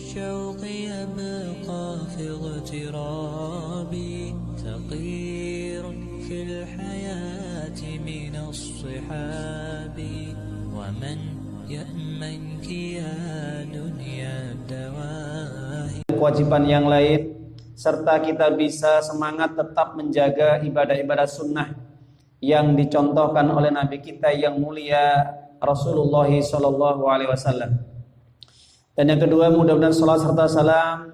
الشوق يبقى في اغترابي ثقير في الحياة من الصحاب ومن يأمنك يا دنيا الدواهي. Kewajiban yang lain serta kita bisa semangat tetap menjaga ibadah-ibadah sunnah yang dicontohkan oleh Nabi kita yang mulia Rasulullah sallallahu alaihi wasallam. Dan yang kedua, mudah-mudahan salat serta salam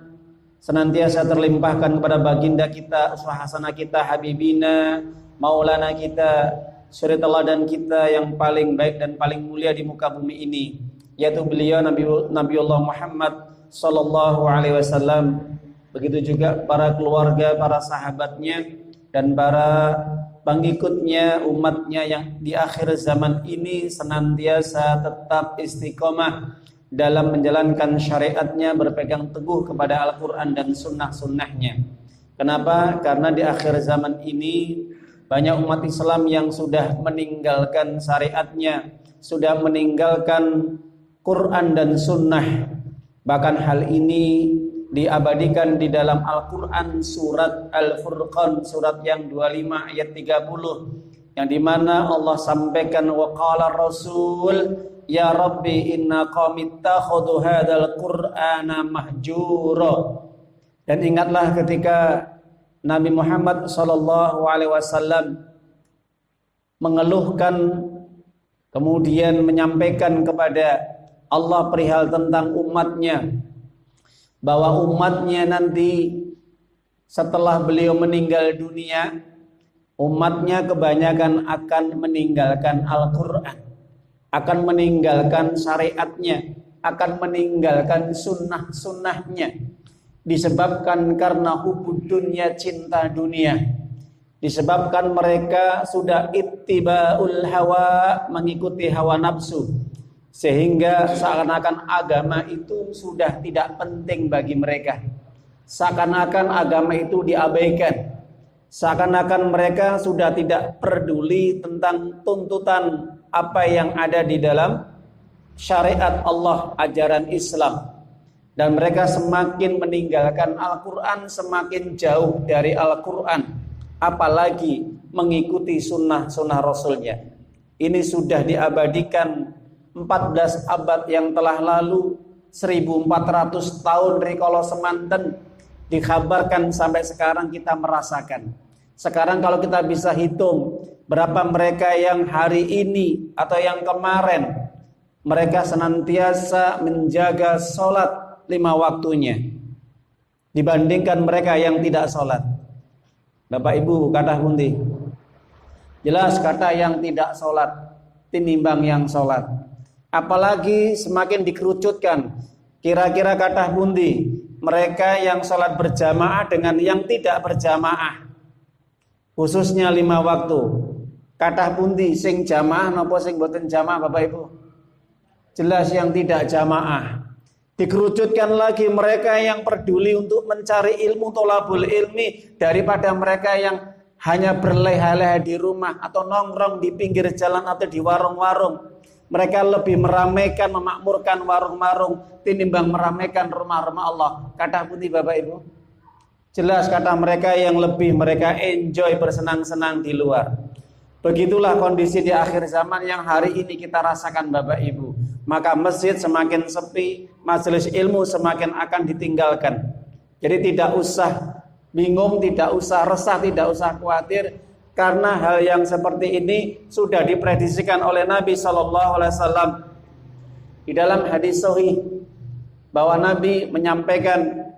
senantiasa terlimpahkan kepada baginda kita, uswah hasanah kita, habibina, maulana kita, suri teladan kita yang paling baik dan paling mulia di muka bumi ini, yaitu beliau Nabiullah Muhammad sallallahu alaihi wasallam. Begitu juga para keluarga, para sahabatnya, dan para pengikutnya, umatnya yang di akhir zaman ini senantiasa tetap istiqomah dalam menjalankan syariatnya, berpegang teguh kepada Al-Quran dan sunnah-sunnahnya. Kenapa? Karena di akhir zaman ini banyak umat Islam yang sudah meninggalkan syariatnya, sudah meninggalkan Quran dan sunnah. Bahkan hal ini diabadikan di dalam Al-Quran surat Al-Furqan, surat yang 25 ayat 30, yang dimana Allah sampaikan, wa qala Rasul ya Rabbi inna qaumi ittakhadhu hadzal Qur'ana mahjura. Dan ingatlah ketika Nabi Muhammad sallallahu alaihi wasallam mengeluhkan, kemudian menyampaikan kepada Allah perihal tentang umatnya, bahwa umatnya nanti setelah beliau meninggal dunia, umatnya kebanyakan akan meninggalkan Al-Quran, akan meninggalkan syariatnya, akan meninggalkan sunnah-sunnahnya, disebabkan karena hubud dunia, cinta dunia, disebabkan mereka sudah ittiba'ul hawa, mengikuti hawa nafsu, sehingga seakan-akan agama itu sudah tidak penting bagi mereka. Seakan-akan agama itu diabaikan. Seakan-akan mereka sudah tidak peduli tentang tuntutan apa yang ada di dalam syariat Allah, ajaran Islam. Dan mereka semakin meninggalkan Al-Quran, semakin jauh dari Al-Quran, apalagi mengikuti sunnah-sunnah Rasulnya. Ini sudah diabadikan 14 abad yang telah lalu, 1400 tahun rikala semanten, dikabarkan sampai sekarang kita merasakan. Sekarang kalau kita bisa hitung berapa mereka yang hari ini atau yang kemarin mereka senantiasa menjaga sholat 5 waktunya dibandingkan mereka yang tidak sholat. Bapak Ibu kathah pundi? Jelas kata yang tidak sholat tinimbang yang sholat. Apalagi semakin dikerucutkan, kira-kira kathah pundi mereka yang sholat berjamaah dengan yang tidak berjamaah, khususnya 5 waktu. Kathah pundi sing jamaah napa sing boten jamaah, Bapak Ibu? Jelas yang tidak jamaah. Dikerucutkan lagi mereka yang peduli untuk mencari ilmu, tholabul ilmi, daripada mereka yang hanya berleha-leha di rumah atau nongkrong di pinggir jalan atau di warung-warung. Mereka lebih meramaikan, memakmurkan warung-warung tinimbang meramaikan rumah-rumah Allah. Kata putih Bapak Ibu, jelas kata mereka yang lebih mereka enjoy bersenang-senang di luar. Begitulah kondisi di akhir zaman yang hari ini kita rasakan Bapak Ibu. Maka masjid semakin sepi, majelis ilmu semakin akan ditinggalkan. Jadi tidak usah bingung, tidak usah resah, tidak usah khawatir, karena hal yang seperti ini sudah diprediksikan oleh Nabi sallallahu alaihi wasallam di dalam hadis sahih, bahwa Nabi menyampaikan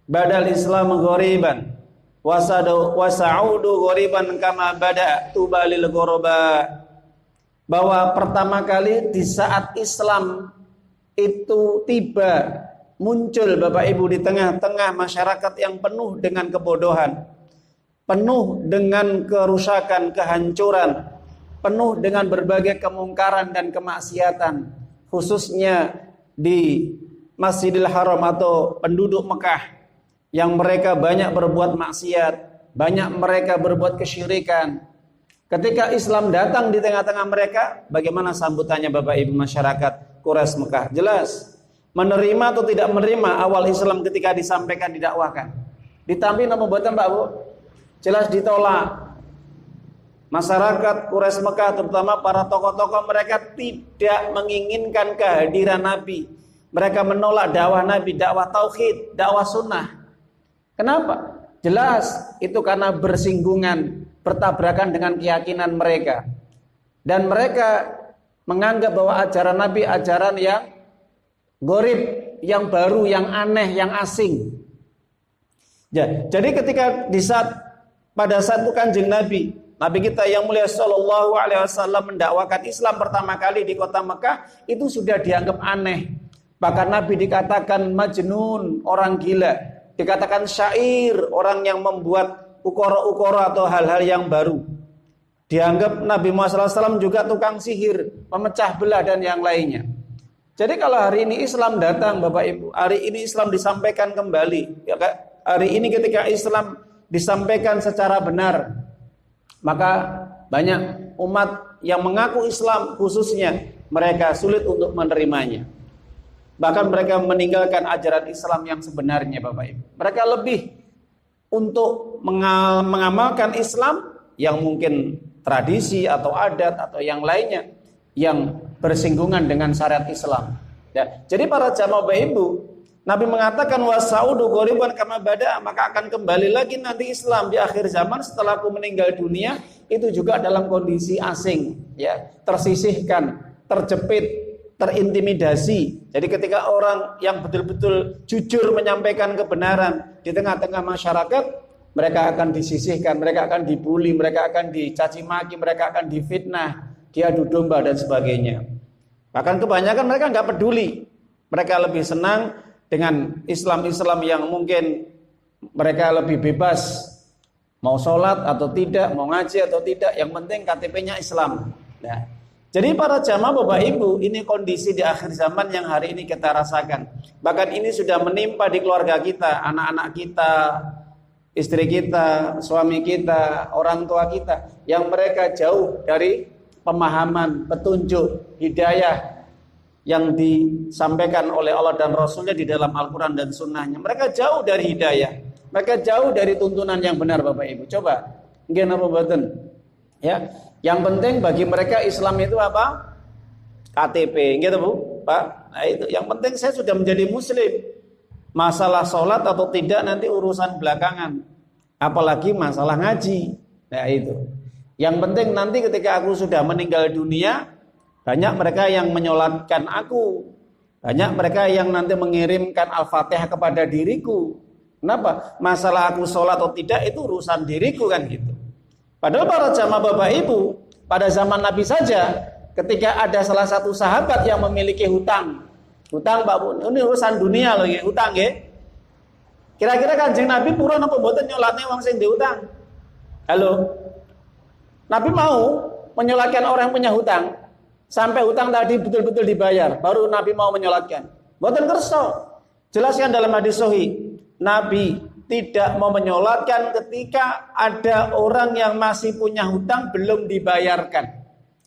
badal Islam ghoriban wasa'udu ghoriban kama bada tubalil ghuraba, bahwa pertama kali di saat Islam itu tiba, muncul Bapak Ibu di tengah-tengah masyarakat yang penuh dengan kebodohan, penuh dengan kerusakan, kehancuran, penuh dengan berbagai kemungkaran dan kemaksiatan, khususnya di Masjidil Haram atau penduduk Mekah, yang mereka banyak berbuat maksiat, banyak mereka berbuat kesyirikan. Ketika Islam datang di tengah-tengah mereka, bagaimana sambutannya Bapak Ibu masyarakat Quraisy Mekah? Jelas, Menerima atau tidak menerima awal Islam ketika disampaikan, didakwahkan. Ditampi nama buatan Pak Bu? Jelas ditolak. Masyarakat Quraisy Mekah terutama para tokoh-tokoh mereka tidak menginginkan kehadiran Nabi. Mereka menolak dakwah Nabi, dakwah tauhid, dakwah sunnah. Kenapa? Jelas itu karena bersinggungan, bertabrakan dengan keyakinan mereka. Dan mereka menganggap bahwa ajaran Nabi ajaran yang gharib, yang baru, yang aneh, yang asing. Ya, jadi ketika pada saat itu Kanjeng Nabi kita yang mulia sallallahu alaihi wasallam mendakwakan Islam pertama kali di kota Mekah, itu sudah dianggap aneh. Bahkan Nabi dikatakan majnun, orang gila, dikatakan syair, orang yang membuat ukara-ukara atau hal-hal yang baru. Dianggap Nabi Muhammad SAW juga tukang sihir, memecah belah dan yang lainnya. Jadi kalau hari ini Islam datang Bapak Ibu, hari ini Islam disampaikan kembali, ya, hari ini ketika Islam disampaikan secara benar, maka banyak umat yang mengaku Islam khususnya mereka sulit untuk menerimanya. Bahkan mereka meninggalkan ajaran Islam yang sebenarnya Bapak Ibu. Mereka lebih untuk mengamalkan Islam yang mungkin tradisi atau adat atau yang lainnya yang bersinggungan dengan syariat Islam. Ya, jadi para jamaah Bapak Ibu, Nabi mengatakan wasaudu ghoriban kama bada, maka akan kembali lagi nanti Islam di akhir zaman setelah aku meninggal dunia itu juga dalam kondisi asing, ya, tersisihkan, terjepit, terintimidasi. Jadi ketika orang yang betul-betul jujur menyampaikan kebenaran di tengah-tengah masyarakat, mereka akan disisihkan, mereka akan dibully, mereka akan dicaci maki, mereka akan difitnah, diadu domba dan sebagainya. Bahkan kebanyakan mereka nggak peduli, mereka lebih senang dengan Islam-Islam yang mungkin mereka lebih bebas, mau sholat atau tidak, mau ngaji atau tidak, yang penting KTP-nya Islam. Nah, jadi para jamaah Bapak Ibu, ini kondisi di akhir zaman yang hari ini kita rasakan. Bahkan ini sudah menimpa di keluarga kita, anak-anak kita, istri kita, suami kita, orang tua kita, yang mereka jauh dari pemahaman, petunjuk, hidayah yang disampaikan oleh Allah dan Rasulnya di dalam Al-Quran dan Sunnahnya. Mereka jauh dari hidayah, mereka jauh dari tuntunan yang benar Bapak Ibu. Coba, nggih napa mboten? Ya, yang penting bagi mereka Islam itu apa? KTP, gitu Bu, Pak. Nah itu, yang penting saya sudah menjadi Muslim. Masalah sholat atau tidak nanti urusan belakangan. Apalagi masalah ngaji. Nah itu. Yang penting nanti ketika aku sudah meninggal dunia, banyak mereka yang menyolatkan aku. Banyak mereka yang nanti mengirimkan Al-Fatihah kepada diriku. Kenapa? Masalah aku sholat atau tidak itu urusan diriku kan gitu. Padahal para jamaah Bapak Ibu, pada zaman Nabi saja, ketika ada salah satu sahabat yang memiliki hutang. Hutang Pak Bu, ini urusan dunia loh ya, hutang ya. Kira-kira Kanjeng Nabi purun apa mboten nyolatnya wong sing diutang? Halo. Nabi mau menyolatkan orang yang punya hutang. Sampai hutang tadi betul-betul dibayar, baru Nabi mau menyolatkan. Mboten kersa. Jelaskan dalam hadis sahih, Nabi tidak mau menyolatkan ketika ada orang yang masih punya hutang belum dibayarkan.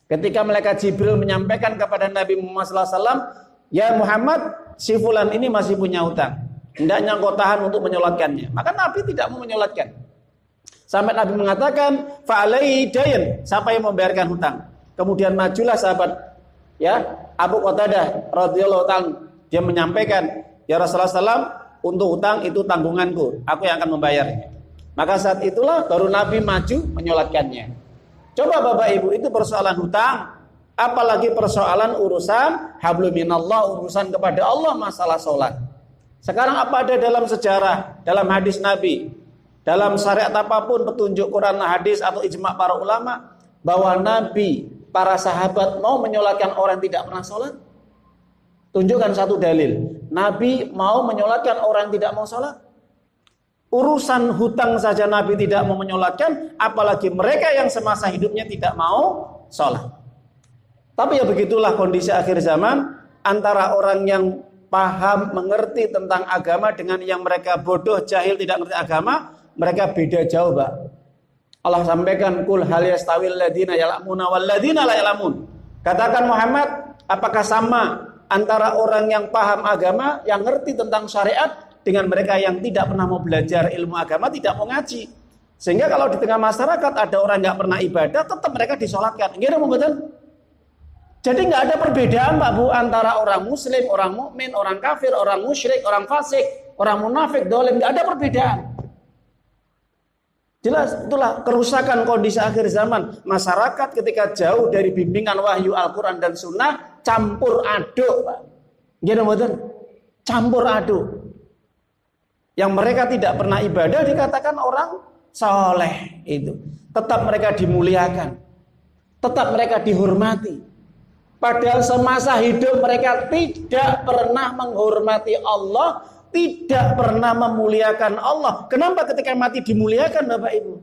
Ketika malaikat Jibril menyampaikan kepada Nabi Muhammad SAW, ya Muhammad, si fulan ini masih punya hutang, hendaknya engkau tahan untuk menyolatkannya. Maka Nabi tidak mau menyolatkan. Sampai Nabi mengatakan, fa'alaihi dayn, siapa yang membayarkan hutang. Kemudian majulah sahabat, ya Abu Qatadah radhiyallahu ta'ala, dia menyampaikan, ya Rasulullah SAW, untuk hutang itu tanggunganku, aku yang akan membayarnya. Maka saat itulah baru Nabi maju menyolatkannya. Coba Bapak Ibu, itu persoalan hutang, apalagi persoalan urusan hablum minallah, urusan kepada Allah, masalah sholat. Sekarang apa ada dalam sejarah, dalam hadis Nabi, dalam syariat apapun, petunjuk Quran, hadis atau ijma' para ulama, bahwa Nabi, para sahabat mau menyolatkan orang yang tidak pernah sholat? Tunjukkan satu dalil. Nabi mau menyolatkan orang yang tidak mau sholat? Urusan hutang saja Nabi tidak mau menyolatkan, apalagi mereka yang semasa hidupnya tidak mau sholat. Tapi ya begitulah kondisi akhir zaman, antara orang yang paham, mengerti tentang agama dengan yang mereka bodoh, jahil, tidak mengerti agama, mereka beda jauh, Pak. Allah sampaikan, kul hal yastawil ladina ya'lamuna wal ladina la ya'lamun. Katakan Muhammad, apakah sama antara orang yang paham agama, yang ngerti tentang syariat, dengan mereka yang tidak pernah mau belajar ilmu agama, tidak mau ngaji. Sehingga kalau di tengah masyarakat ada orang nggak pernah ibadah, tetap mereka disolatkan. Gimana betul? Jadi nggak ada perbedaan Pak Bu antara orang muslim, orang mukmin, orang kafir, orang musyrik, orang fasik, orang munafik, dolim, nggak ada perbedaan. Jelas itulah kerusakan kondisi akhir zaman. Masyarakat ketika jauh dari bimbingan wahyu Al-Quran dan Sunnah, campur aduk Pak. Gimana betul? Campur aduk. Yang mereka tidak pernah ibadah dikatakan orang soleh itu. Tetap mereka dimuliakan, tetap mereka dihormati. Padahal semasa hidup mereka tidak pernah menghormati Allah, tidak pernah memuliakan Allah. Kenapa ketika mati dimuliakan Bapak Ibu?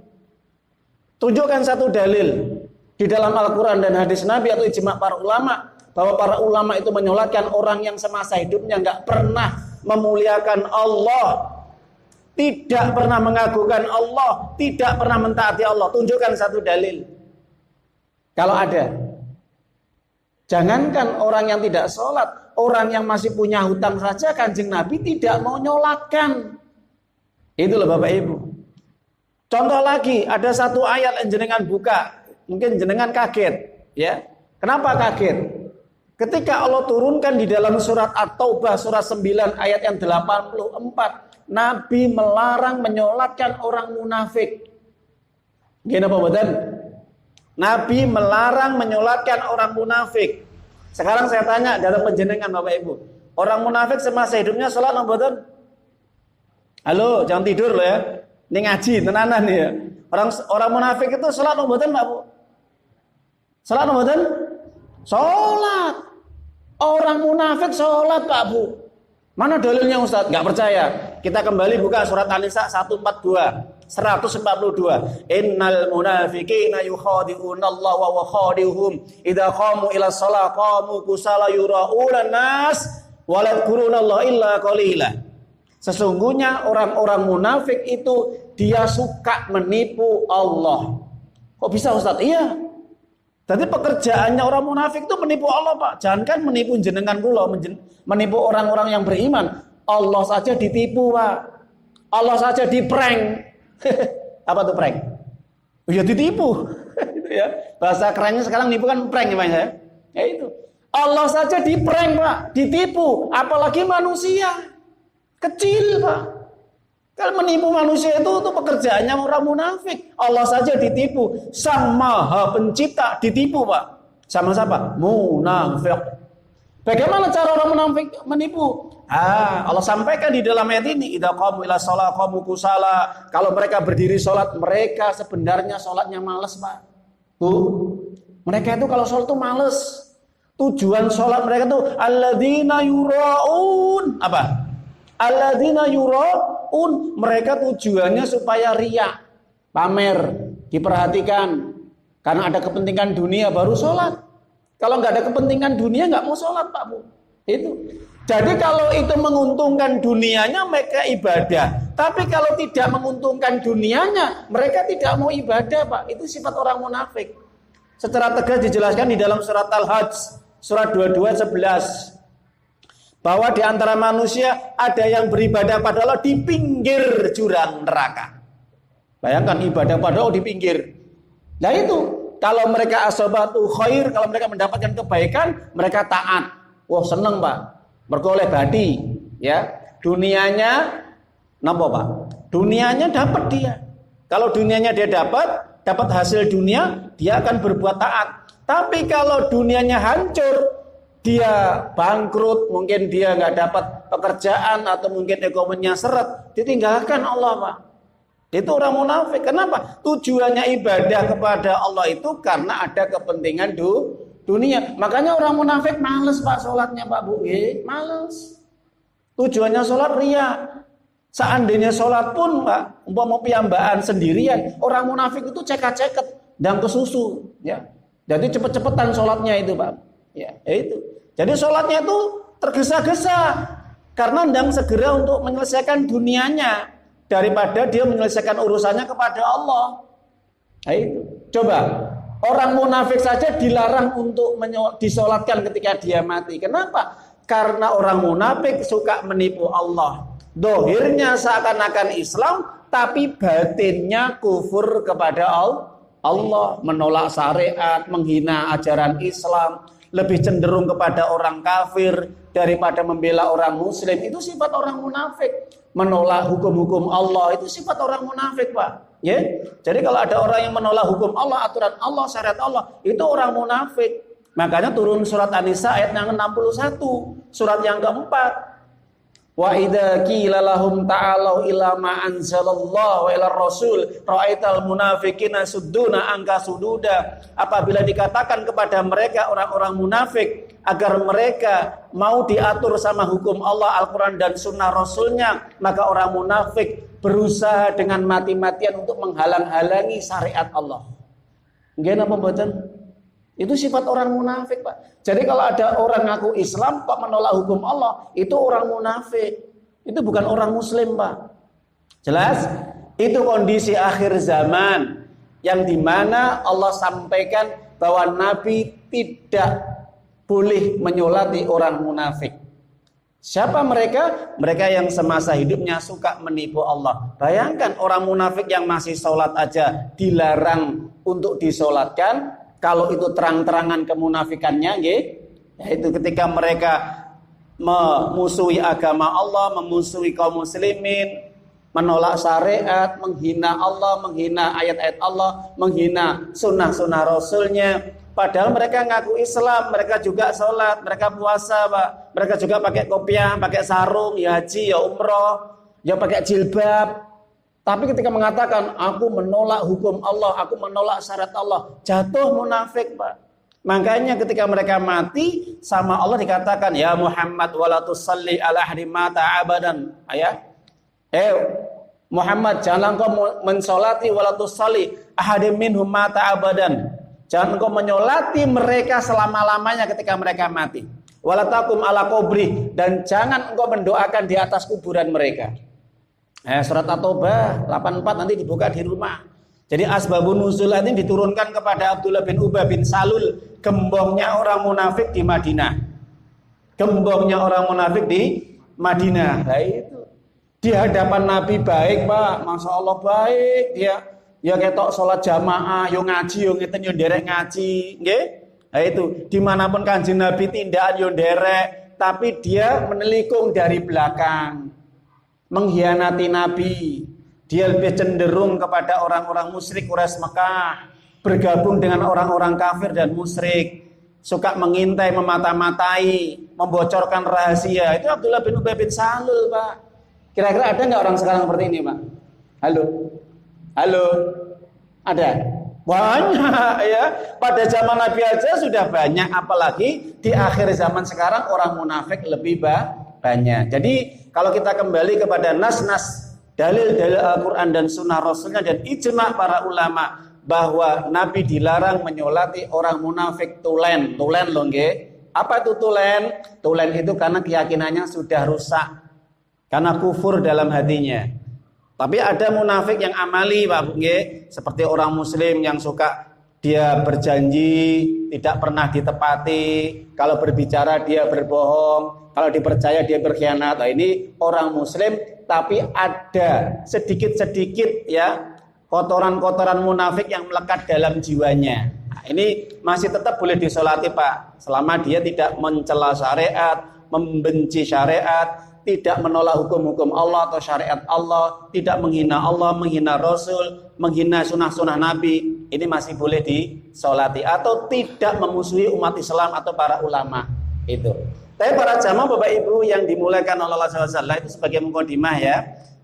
Tunjukkan satu dalil di dalam Al-Quran dan hadis Nabi atau ijma' para ulama, bahwa para ulama itu menyolatkan orang yang semasa hidupnya nggak pernah memuliakan Allah, tidak pernah mengagungkan Allah, tidak pernah mentaati Allah. Tunjukkan satu dalil. Kalau ada. Jangankan orang yang tidak sholat, orang yang masih punya hutang saja Kanjeng Nabi tidak mau nyolatkan. Itulah Bapak Ibu. Contoh lagi, ada satu ayat yang jenengan buka, mungkin jenengan kaget, ya. Kenapa kaget? Ketika Allah turunkan di dalam surat At-Taubah surat 9 ayat yang 84, Nabi melarang menyolatkan orang munafik. Gimana Pak Badan? Nabi melarang menyolatkan orang munafik. Sekarang saya tanya dalam penjenengan Bapak Ibu, orang munafik semasa hidupnya sholat Pak Badan? Halo, jangan tidur loh ya. Ini ngaji tenanan ya. Orang munafik itu sholat Pak Badan Pak Bu? Sholat Pak Badan? Sholat. Orang munafik sholat Pak Bu. Mana dalilnya Ustaz? Gak percaya. Kita kembali buka surat An-Nisa 142. Innal munafiqina yukhadi'una Allah wa huwa khadi'uhum idza qamu ila shalah qamu kusala yura'una nas wa la yadhkuruna Allah illa qalila. Sesungguhnya orang-orang munafik itu dia suka menipu Allah. Kok bisa Ustaz? Iya. Jadi pekerjaannya orang munafik itu menipu Allah Pak. Jangankan menipu jenengan kula, menipu orang-orang yang beriman. Allah saja ditipu Pak. Allah saja diprank. Apa tuh prank? Ya ditipu. Ya. Bahasa kerennya sekarang nipu kan prank ya. Ya itu. Allah saja diprank Pak, ditipu. Apalagi manusia. Kecil Pak. Kalau menipu manusia itu pekerjaannya orang munafik. Allah saja ditipu. Sang Maha Pencipta ditipu Pak. Sama siapa? Munafik. Bagaimana cara orang munafik menipu? Allah sampaikan di dalam ayat ini, idza qamu ila shalah qamu kusala. Kalau mereka berdiri sholat, mereka sebenarnya sholatnya malas Pak. Bu, mereka itu kalau sholat itu malas. Tujuan sholat mereka itu alladzina yura'un. Apa? Alladzina yura'un, mereka tujuannya supaya riya, pamer, diperhatikan. Karena ada kepentingan dunia baru sholat. Kalau nggak ada kepentingan dunia nggak mau sholat Pak Bu. Itu. Jadi kalau itu menguntungkan dunianya mereka ibadah. Tapi kalau tidak menguntungkan dunianya mereka tidak mau ibadah Pak. Itu sifat orang munafik. Secara tegas dijelaskan di dalam surat Al-Hajj surat 22:11. Bahwa di antara manusia ada yang beribadah pada Allah di pinggir jurang neraka. Bayangkan ibadah pada Allah di pinggir. Nah itu, kalau mereka asabatu khair, kalau mereka mendapatkan kebaikan, mereka taat. Wah seneng Pak, bergoleh badi, ya. Dunianya, napa Pak? Dunianya dapat dia. Kalau dunianya dia dapat hasil dunia, dia akan berbuat taat. Tapi kalau dunianya hancur, dia bangkrut, mungkin dia nggak dapat pekerjaan atau mungkin ekonominya seret, ditinggalkan Allah Pak. Itu orang munafik. Kenapa? Tujuannya ibadah kepada Allah itu karena ada kepentingan dunia. Makanya orang munafik males Pak sholatnya Pak Bu. Males. Tujuannya sholat riya. Seandainya sholat pun Pak, umpama piyambaan sendirian, orang munafik itu ceket-ceket dan kesusu. Ya. Jadi cepet-cepetan sholatnya itu Pak. Ya, itu. Jadi sholatnya itu tergesa-gesa karena ndang segera untuk menyelesaikan dunianya daripada dia menyelesaikan urusannya kepada Allah. Nah, itu. Coba orang munafik saja dilarang untuk disolatkan ketika dia mati. Kenapa? Karena orang munafik suka menipu Allah. Dohirnya seakan-akan Islam, tapi batinnya kufur kepada Allah, menolak syariat, menghina ajaran Islam, lebih cenderung kepada orang kafir daripada membela orang muslim. Itu sifat orang munafik. Menolak hukum-hukum Allah itu sifat orang munafik, Pak. Ya. Jadi kalau ada orang yang menolak hukum Allah, aturan Allah, syariat Allah, itu orang munafik. Makanya turun surat An-Nisa ayat yang 61, surat yang keempat. Wa idza qila lahum ta'alu ila ma anzalallahu wa ila rasul ra'aital munafiqina sudduna anka sududa. Apabila dikatakan kepada mereka orang-orang munafik agar mereka mau diatur sama hukum Allah, Al-Quran dan sunnah Rasulnya, maka orang munafik berusaha dengan mati-matian untuk menghalang-halangi syariat Allah. Nggih napa mboten? Itu sifat orang munafik, Pak. Jadi kalau ada orang ngaku Islam kok menolak hukum Allah, itu orang munafik. Itu bukan orang muslim, Pak. Jelas? Itu kondisi akhir zaman yang dimana Allah sampaikan bahwa Nabi tidak boleh menyolati orang munafik. Siapa mereka? Mereka yang semasa hidupnya suka menipu Allah. Bayangkan orang munafik yang masih sholat aja dilarang untuk disolatkan. Kalau itu terang-terangan kemunafikannya, yaitu ketika mereka memusuhi agama Allah, memusuhi kaum muslimin, menolak syariat, menghina Allah, menghina ayat-ayat Allah, menghina sunnah-sunnah Rasulnya. Padahal mereka ngaku Islam, mereka juga sholat, mereka puasa, Pak. Mereka juga pakai kopiah, pakai sarung, ya haji, ya umroh, ya pakai jilbab. Tapi ketika mengatakan aku menolak hukum Allah, aku menolak syariat Allah, jatuh munafik, Pak. Makanya ketika mereka mati sama Allah dikatakan ya Muhammad wala tusalli ala ahadin mata abadan. Muhammad, jangan engkau mensolati wala tusalli ahadin minhum mata abadan. Jangan engkau menyolati mereka selama-lamanya ketika mereka mati. Wala taqum ala qabri, dan jangan engkau mendoakan di atas kuburan mereka. Surat At-Taubah 84 nanti dibuka di rumah. Jadi asbabun nuzul ini diturunkan kepada Abdullah bin Ubay bin Salul, gembongnya orang munafik di Madinah. Gembongnya orang munafik di Madinah. Nah itu. Di hadapan Nabi baik, Pak. Masya Allah baik. Dia ya ketok sholat jamaah, yo ngaji, yo ngeten yo nderek ngaji, nggih? Nah itu. Dimanapun Kanjeng Nabi tindakan yo nderek, tapi dia menelikung dari belakang. Mengkhianati Nabi. Dia lebih cenderung kepada orang-orang musyrik Quraisy Mekah, bergabung dengan orang-orang kafir dan musyrik, suka mengintai, memata-matai, membocorkan rahasia. Itu Abdullah bin Ubay bin Salul, Pak. Kira-kira ada nggak orang sekarang seperti ini, Pak? Halo, ada? Banyak ya. Pada zaman Nabi aja sudah banyak, apalagi di akhir zaman sekarang orang munafik lebih banyak. Jadi kalau kita kembali kepada nas-nas dalil-dalil Al-Quran dan sunnah Rasulnya dan ijma para ulama bahwa Nabi dilarang menyolati orang munafik tulen loh nggih. Apa itu tulen? Tulen itu karena keyakinannya sudah rusak, karena kufur dalam hatinya. Tapi ada munafik yang amali, Pak nggih, seperti orang muslim yang suka dia berjanji tidak pernah ditepati, kalau berbicara dia berbohong, kalau dipercaya dia berkhianat. Nah, ini orang muslim tapi ada sedikit-sedikit ya kotoran-kotoran munafik yang melekat dalam jiwanya. Nah, ini masih tetap boleh disolati, Pak, selama dia tidak mencela syariat, membenci syariat, tidak menolak hukum-hukum Allah atau syariat Allah, tidak menghina Allah, menghina Rasul, menghina sunnah-sunnah Nabi. Ini masih boleh disolati, atau tidak memusuhi umat Islam atau para ulama itu. Tapi para jamaah Bapak Ibu yang dimuliakan oleh Allah SWT, itu sebagai mukadimah ya.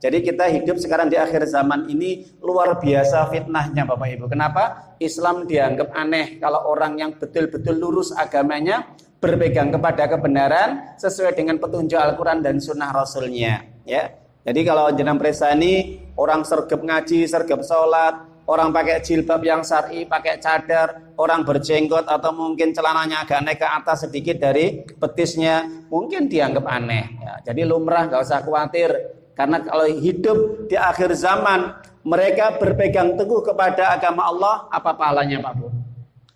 Jadi kita hidup sekarang di akhir zaman ini luar biasa fitnahnya Bapak Ibu. Kenapa? Islam dianggap aneh kalau orang yang betul-betul lurus agamanya, berpegang kepada kebenaran sesuai dengan petunjuk Al-Quran dan sunnah Rasulnya ya. Jadi kalau jenengan presani orang sergap ngaji, sergap sholat, orang pakai jilbab yang syar'i, pakai cadar, orang berjenggot atau mungkin celananya agak naik ke atas sedikit dari betisnya, mungkin dianggap aneh ya. Jadi lumrah, gak usah khawatir, karena kalau hidup di akhir zaman mereka berpegang teguh kepada agama Allah, apa pahalanya Pak Bu?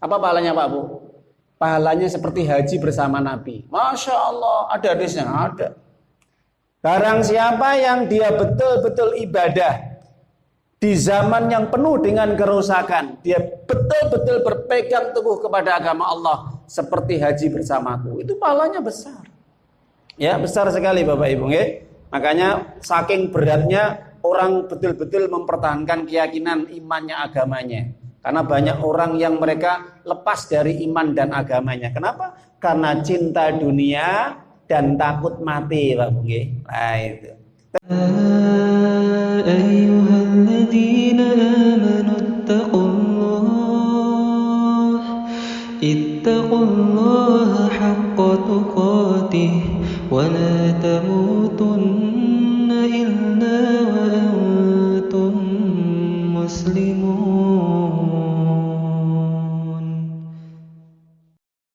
Apa pahalanya Pak Bu? pahalanya seperti haji bersama Nabi. Masya Allah, ada hadisnya, ada. Barang siapa yang dia betul-betul ibadah di zaman yang penuh dengan kerusakan, dia betul-betul berpegang teguh kepada agama Allah seperti haji bersamaku, itu pahalanya besar. Ya, besar sekali Bapak Ibu, nggih. Makanya saking beratnya orang betul-betul mempertahankan keyakinan imannya, agamanya. Karena banyak orang yang mereka lepas dari iman dan agamanya. Kenapa? Karena cinta dunia dan takut mati, Pak Bu. Nah, itu. Ayyuhalladzina amanu ittaqullaha haqqa tuqatih wa la tamutunna